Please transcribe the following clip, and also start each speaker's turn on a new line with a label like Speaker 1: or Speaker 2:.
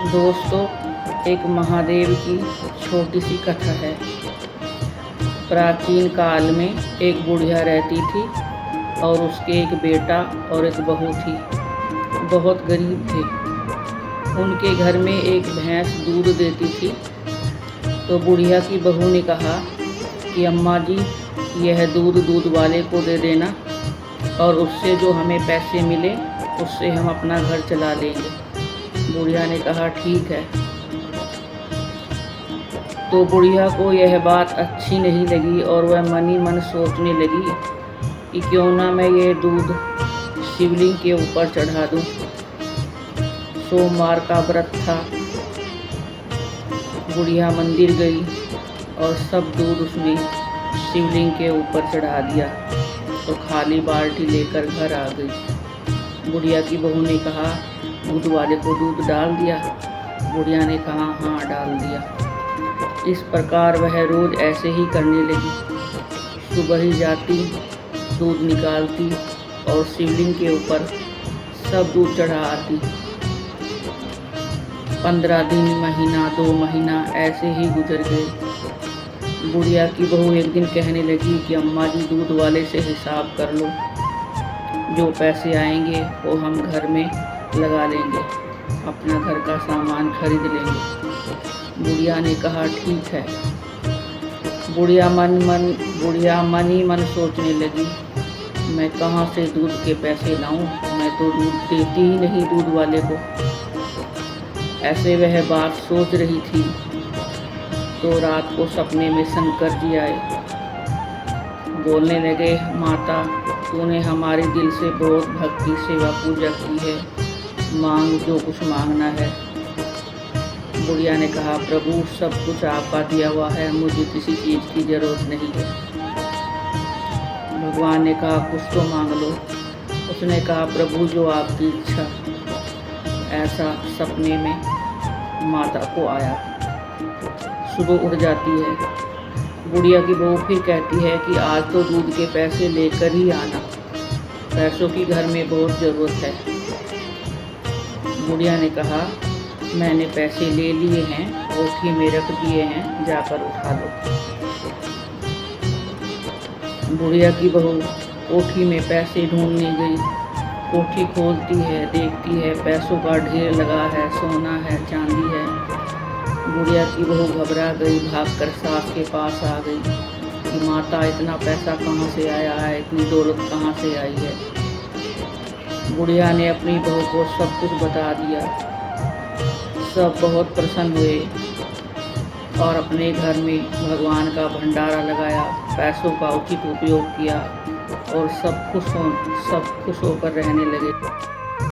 Speaker 1: दोस्तों, एक महादेव की छोटी सी कथा है। प्राचीन काल में एक बुढ़िया रहती थी और उसके एक बेटा और एक बहू थी। बहुत गरीब थे। उनके घर में एक भैंस दूध देती थी। तो बुढ़िया की बहू ने कहा कि अम्मा जी, यह दूध वाले को दे देना और उससे जो हमें पैसे मिले उससे हम अपना घर चला लेंगे। बुढ़िया ने कहा ठीक है। तो बुढ़िया को यह बात अच्छी नहीं लगी और वह मन ही मन सोचने लगी कि क्यों ना मैं ये दूध शिवलिंग के ऊपर चढ़ा दूं। सोमवार का व्रत था। बुढ़िया मंदिर गई और सब दूध उसने शिवलिंग के ऊपर चढ़ा दिया तो खाली बाल्टी लेकर घर आ गई। बुढ़िया की बहू ने कहा, दूध वाले को दूध डाल दिया? बुढ़िया ने कहा, हाँ डाल दिया। इस प्रकार वह रोज ऐसे ही करने लगी। सुबह ही जाती, दूध निकालती और शिवलिंग के ऊपर सब दूध चढ़ा आती। 15 दिन, महीना, 2 महीना ऐसे ही गुजर गए। बुढ़िया की बहू एक दिन कहने लगी कि अम्मा जी, दूध वाले से हिसाब कर लो, जो पैसे आएंगे वो हम घर में लगा लेंगे, अपना घर का सामान खरीद लेंगे। बुढ़िया ने कहा ठीक है। बुढ़िया मन ही मन सोचने लगी, मैं कहाँ से दूध के पैसे लाऊं, मैं तो दूध देती ही नहीं दूध वाले को। ऐसे वह बात सोच रही थी तो रात को सपने में शंकर जी आए। बोलने लगे, माता, तूने हमारे दिल से बहुत भक्ति सेवा पूजा की है, मांग जो कुछ मांगना है। बुढ़िया ने कहा, प्रभु सब कुछ आपका दिया हुआ है, मुझे किसी चीज़ की ज़रूरत नहीं है। भगवान ने कहा, कुछ तो मांग लो। उसने कहा, प्रभु जो आपकी इच्छा। ऐसा सपने में माता को आया। सुबह उठ जाती है। बुढ़िया की बहू फिर कहती है कि आज तो दूध के पैसे लेकर ही आना, पैसों की घर में बहुत ज़रूरत है। बुढ़िया ने कहा, मैंने पैसे ले लिए हैं, कोठी में रख दिए हैं, जाकर उठा लो। बुढ़िया की बहू कोठी में पैसे ढूंढने गई। कोठी खोलती है, देखती है पैसों का ढेर लगा है, सोना है, चांदी है। बुढ़िया की बहू घबरा गई, भागकर सास के पास आ गई कि माता, इतना पैसा कहाँ से आया है, इतनी दौलत कहाँ से आई है। बुढ़िया ने अपनी बहू को सब कुछ बता दिया। सब बहुत प्रसन्न हुए और अपने घर में भगवान का भंडारा लगाया, पैसों का उचित उपयोग किया और सब खुश होकर रहने लगे।